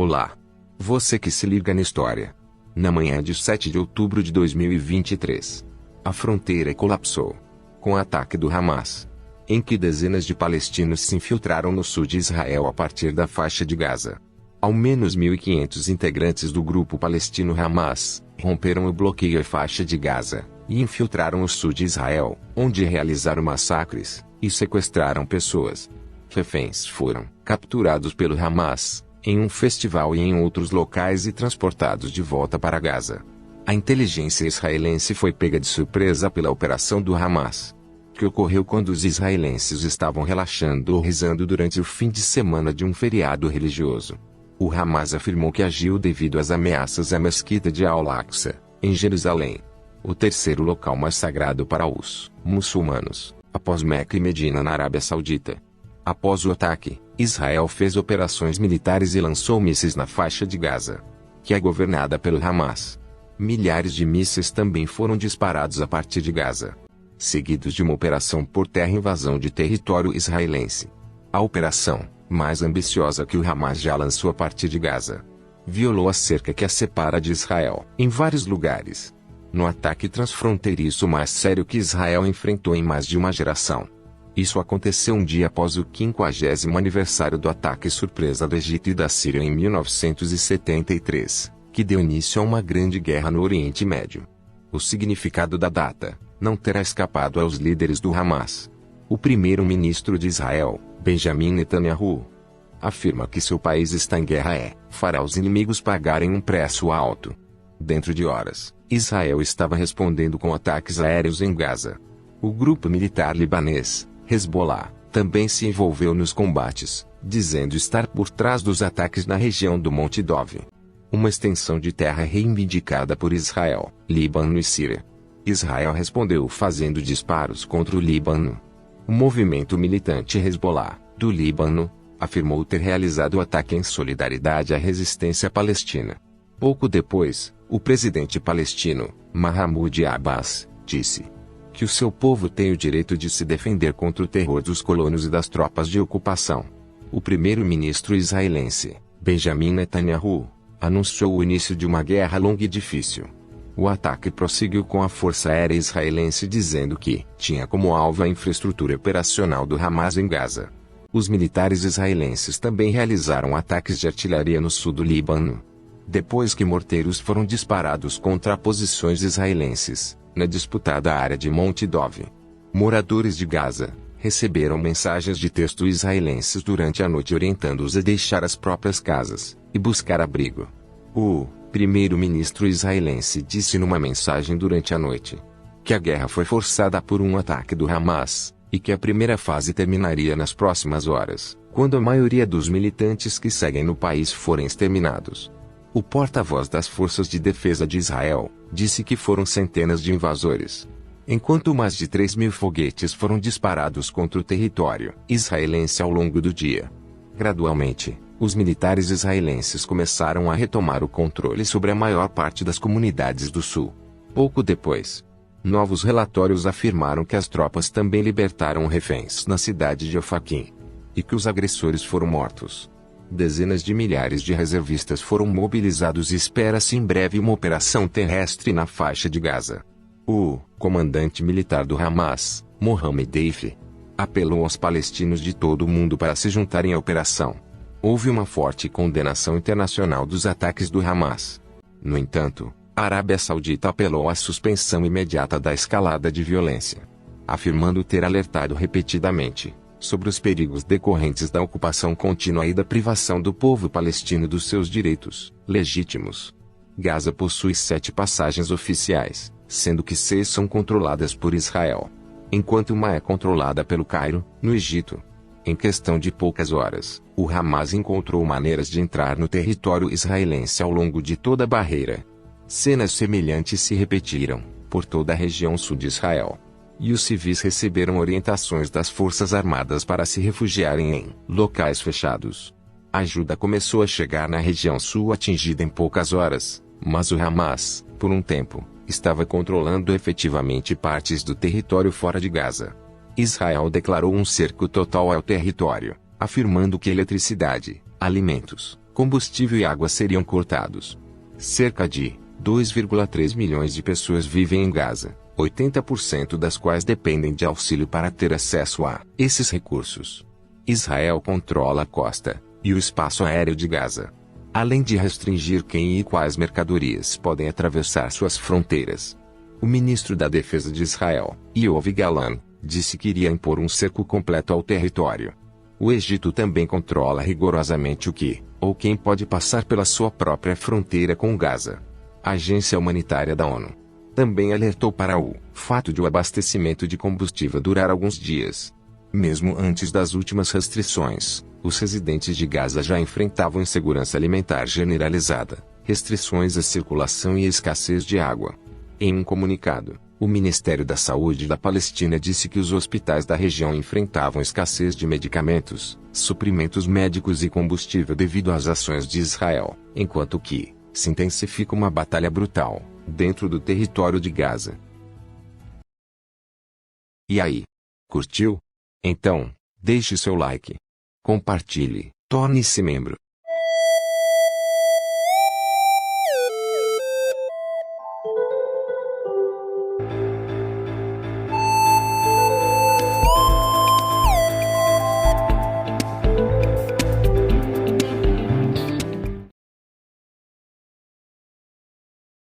Olá! Você que se liga na história. Na manhã de 7 de outubro de 2023, a fronteira colapsou com o ataque do Hamas, em que dezenas de palestinos se infiltraram no sul de Israel a partir da faixa de Gaza. Ao menos 1.500 integrantes do grupo palestino Hamas romperam o bloqueio à faixa de Gaza e infiltraram o sul de Israel, onde realizaram massacres e sequestraram pessoas. Reféns foram capturados pelo Hamas em um festival e em outros locais e transportados de volta para Gaza. A inteligência israelense foi pega de surpresa pela operação do Hamas, que ocorreu quando os israelenses estavam relaxando ou rezando durante o fim de semana de um feriado religioso. O Hamas afirmou que agiu devido às ameaças à mesquita de Al-Aqsa, em Jerusalém, o terceiro local mais sagrado para os muçulmanos, após Meca e Medina na Arábia Saudita. Após o ataque, Israel fez operações militares e lançou mísseis na faixa de Gaza, que é governada pelo Hamas. Milhares de mísseis também foram disparados a partir de Gaza, seguidos de uma operação por terra invasão de território israelense. A operação, mais ambiciosa que o Hamas já lançou a partir de Gaza, violou a cerca que a separa de Israel em vários lugares. No ataque transfronteiriço mais sério que Israel enfrentou em mais de uma geração. Isso aconteceu um dia após o 50º aniversário do ataque surpresa do Egito e da Síria em 1973, que deu início a uma grande guerra no Oriente Médio. O significado da data não terá escapado aos líderes do Hamas. O primeiro-ministro de Israel, Benjamin Netanyahu, afirma que seu país está em guerra fará os inimigos pagarem um preço alto. Dentro de horas, Israel estava respondendo com ataques aéreos em Gaza. O grupo militar libanês, Hezbollah, também se envolveu nos combates, dizendo estar por trás dos ataques na região do Monte Dov, uma extensão de terra reivindicada por Israel, Líbano e Síria. Israel respondeu fazendo disparos contra o Líbano. O movimento militante Hezbollah, do Líbano, afirmou ter realizado o ataque em solidariedade à resistência palestina. Pouco depois, o presidente palestino, Mahmoud Abbas, disse que o seu povo tem o direito de se defender contra o terror dos colonos e das tropas de ocupação. O primeiro-ministro israelense, Benjamin Netanyahu, anunciou o início de uma guerra longa e difícil. O ataque prosseguiu com a Força Aérea Israelense dizendo que tinha como alvo a infraestrutura operacional do Hamas em Gaza. Os militares israelenses também realizaram ataques de artilharia no sul do Líbano, depois que morteiros foram disparados contra posições israelenses na disputada área de Monte Dov. Moradores de Gaza receberam mensagens de texto israelenses durante a noite orientando-os a deixar as próprias casas e buscar abrigo. O primeiro-ministro israelense disse numa mensagem durante a noite que a guerra foi forçada por um ataque do Hamas e que a primeira fase terminaria nas próximas horas, quando a maioria dos militantes que seguem no país forem exterminados. O porta-voz das Forças de Defesa de Israel disse que foram centenas de invasores, enquanto mais de 3.000 foguetes foram disparados contra o território israelense ao longo do dia. Gradualmente, os militares israelenses começaram a retomar o controle sobre a maior parte das comunidades do sul. Pouco depois, novos relatórios afirmaram que as tropas também libertaram reféns na cidade de Ofakim e que os agressores foram mortos. Dezenas de milhares de reservistas foram mobilizados e espera-se em breve uma operação terrestre na faixa de Gaza. O comandante militar do Hamas, Mohammed Deif, apelou aos palestinos de todo o mundo para se juntarem à operação. Houve uma forte condenação internacional dos ataques do Hamas. No entanto, a Arábia Saudita apelou à suspensão imediata da escalada de violência, afirmando ter alertado repetidamente sobre os perigos decorrentes da ocupação contínua e da privação do povo palestino dos seus direitos legítimos. Gaza possui 7 passagens oficiais, sendo que 6 são controladas por Israel, enquanto uma é controlada pelo Cairo, no Egito. Em questão de poucas horas, o Hamas encontrou maneiras de entrar no território israelense ao longo de toda a barreira. Cenas semelhantes se repetiram por toda a região sul de Israel. E os civis receberam orientações das Forças Armadas para se refugiarem em locais fechados. A ajuda começou a chegar na região sul atingida em poucas horas, mas o Hamas, por um tempo, estava controlando efetivamente partes do território fora de Gaza. Israel declarou um cerco total ao território, afirmando que eletricidade, alimentos, Combustível e água seriam cortados. Cerca de 2,3 milhões de pessoas vivem em Gaza, 80% das quais dependem de auxílio para ter acesso a esses recursos. Israel controla a costa e o espaço aéreo de Gaza, além de restringir quem e quais mercadorias podem atravessar suas fronteiras. O ministro da Defesa de Israel, Yoav Gallant, disse que iria impor um cerco completo ao território. O Egito também controla rigorosamente o que, ou quem pode passar pela sua própria fronteira com Gaza. A Agência Humanitária da ONU também alertou para o fato de o abastecimento de combustível durar alguns dias. Mesmo antes das últimas restrições, os residentes de Gaza já enfrentavam insegurança alimentar generalizada, restrições à circulação e escassez de água. Em um comunicado, o Ministério da Saúde da Palestina disse que os hospitais da região enfrentavam escassez de medicamentos, suprimentos médicos e combustível devido às ações de Israel, enquanto que se intensifica uma batalha brutal dentro do território de Gaza. E aí? Curtiu? Então, deixe seu like, compartilhe, torne-se membro.